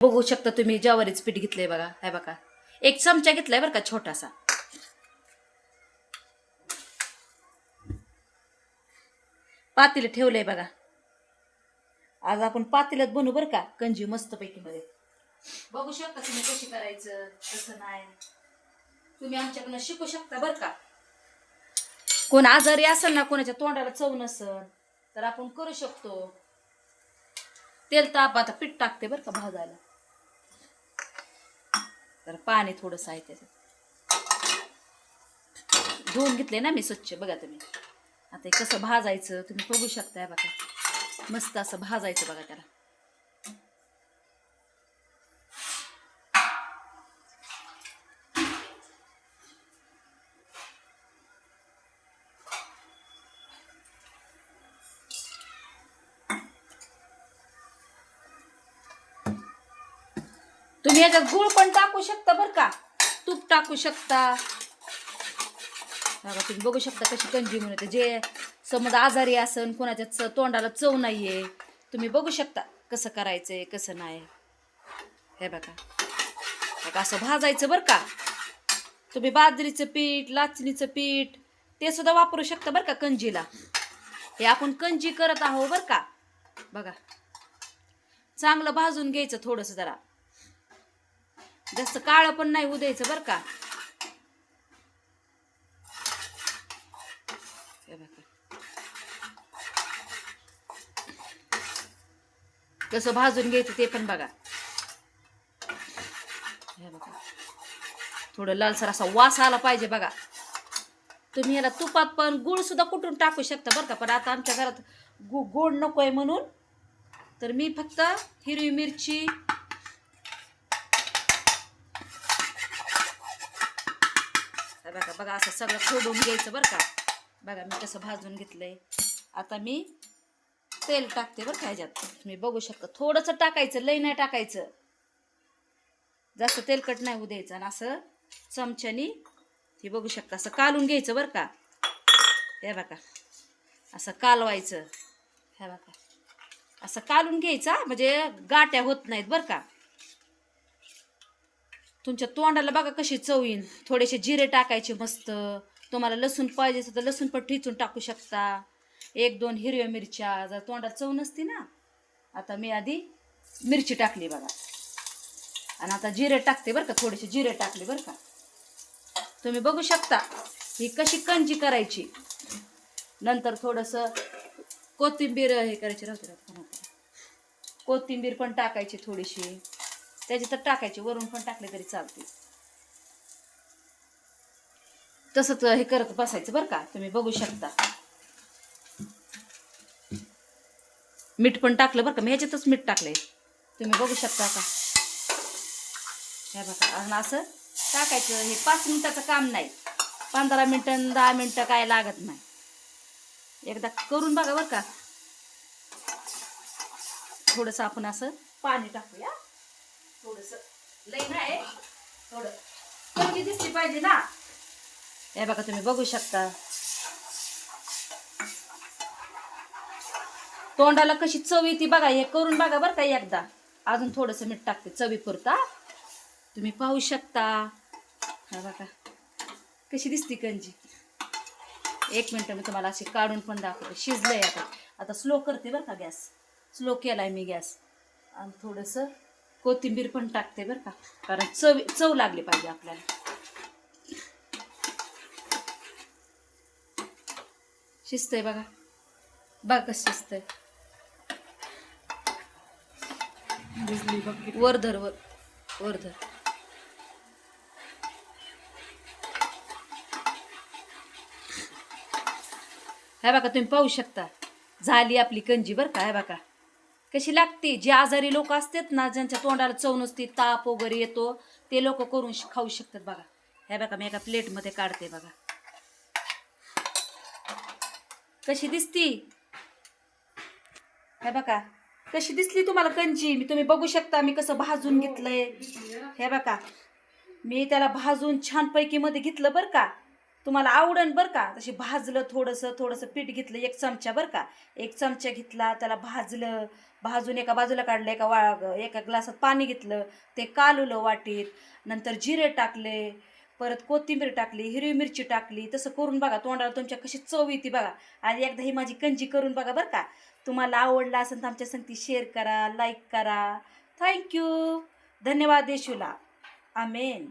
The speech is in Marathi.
बघू शकता तुम्ही ज्वारीचं पीठ घेतलंय बघा. हे बघा, एक चमचा घेतलाय बरं का, छोटासा. पातेलं ठेवलंय बघा. आज आपण पातेल्यात बनवू बरं का कंजी मस्तपैकी मध्ये. बघू शकता तुम्ही कशी करायचं कसं नाही. तुम्ही आमच्याकडनं शिकू शकता बरं का. कोण आजारी असेल ना, कोणाच्या तोंडाला चव नसल तर आपण करू शकतो. तेल ताप, आता पीठ टाकते बरं का भाजायला. तर पाणी थोडंस आहे त्याच्यात. धुवून घेतले ना मी स्वच्छ. बघा तुम्ही आता हे कसं भाजायचं तुम्ही बघू शकताय बघा. मस्त असं भाजायचं बघा त्याला. तुम्ही याच्यात गुळ पण टाकू शकता बरं का, तूप टाकू शकता. बघा तुम्ही बघू शकता कशी कंजी म्हणते. जे समज आजारी असन, कोणाच्या तोंडाला चव नाहीये, तुम्ही बघू शकता कसं करायचंय कसं नाही. हे बघा, असं भाजायचं बरं का. तुम्ही बाजरीचं पीठ, लाचणीचं पीठ ते सुद्धा वापरू शकता बरं का कंजीला. हे आपण कंजी करत आहोत बरं का. बघा चांगलं भाजून घ्यायचं थोडंसं, जरा जास्त काळं पण नाही होऊ द्यायचं बरं का. कसं भाजून घ्यायचं ते पण बघा. हे बघा थोडं लालसर असा वास आला पाहिजे बघा. तुम्ही याला तुपात पण गुळ सुद्धा कुटून टाकू शकता बरं का. पण आता आमच्या घरात गोड नकोय म्हणून तर मी फक्त हिरवी मिरची, बघा बघा असं सगळं खोडून घ्यायचं बरं का. बघा मी कसं भाजून घेतलंय. आता मी तेल टाकते बरं का ह्याच्यात. तुम्ही बघू शकता थोडंसं टाकायचं, लई नाही टाकायचं. जास्त तेलकट नाही होऊ द्यायचं. आणि असं चमच्यानी हे बघू शकता असं कालून घ्यायचं बरं का. हे बघा असं कालवायचं. हे बघा असं कालून घ्यायचा म्हणजे गाट्या होत नाहीत बरं का. तुमच्या तोंडाला बघा कशी चव येईल. थोडेसे जिरे टाकायचे मस्त. तुम्हाला लसूण पाहिजे तर लसूण पण ठेचून टाकू शकता. 1-2 हिरव्या मिरच्या. जर तोंडात चव नसती ना, आता मी आधी मिरची टाकली बघा. आणि आता जिरे टाकते बरं का, थोडेसे जिरे टाकले बरं का. तुम्ही बघू शकता ही कशी कंजी करायची. नंतर थोडंसं कोथिंबीर हे करायची राहते. कोथिंबीर पण टाकायची थोडीशी. त्याची तर टाकायची, वरून पण टाकले तरी चालते. तसंच हे करत बसायचं बरं का. तुम्ही बघू शकता मीठ पण टाकलं बरं का. मी ह्याच्यातच मीठ टाकलंय. तुम्ही बघू शकता आता. हे बघा आणि असं टाकायचं. हे 5 मिनिटाचं काम नाही. 15 मिनिटं 10 मिनिटं काय लागत नाही. एकदा करून बघा बरं का. थोडंसं आपण असं पाणी टाकूया. थोडंसं लई नाही, थोडं कंजी दिसली पाहिजे ना. हे बघा तुम्ही बघू शकता तोंडाला कशी चव येते बघा. हे करून बघा बरं का एकदा. अजून थोडंसं मीठ टाकते चवीपुरता. तुम्ही पाहू शकता. हा बघा कशी दिसते कंजी. 1 मिनिट मी तुम्हाला अशी काढून पण दाखवते. शिजलंय आता. आता स्लो करते बरं का गॅस. स्लो केलाय मी गॅस. आणि थोडंसं कोथिंबीर पण टाकते बरं का, कारण चव लागली पाहिजे आपल्याला. शिजतंय बघा. बघा कसं शिजतंय. वर धर, वर धर. हे बघा तुम्ही पाहू शकता झाली आपली कंजी बरं का. हे बघा कशी लागते. जे आजारी लोक असतात ना, ज्यांच्या तोंडाला चव नसते, ताप वगैरे येतो, ते लोक करून खाऊ शकतात बघा. हे बघा मी एका प्लेटमध्ये काढते बघा कशी दिसती. हे बघा कशी दिसली तुम्हाला कंजी. मी तुम्ही बघू शकता मी कसं भाजून घेतलंय. हे बघा मी त्याला भाजून छानपैकी मध्ये घेतलं बरं का. तुम्हाला आवडन बरं का. तशी भाजलं थोडंसं पीठ घेतलं 1 चमचा बरं का. 1 चमचा घेतला, त्याला भाजलं, भाजून एका बाजूला काढलं, एका ग्लासात पाणी घेतलं, ते कालवलं वाटीत. नंतर जिरे टाकले, परत कोथिंबीर टाकली, हिरवी मिरची टाकली. तसं करून बघा, तोंडाला तुमच्या कशी चव येते बघा. आणि एकदा ही माझी कंजी करून बघा बरं का. तुम्हाला आवडला असेल तर आमच्या संगती शेअर करा, लाईक करा. थँक्यू. धन्यवाद येशूला. आमेन.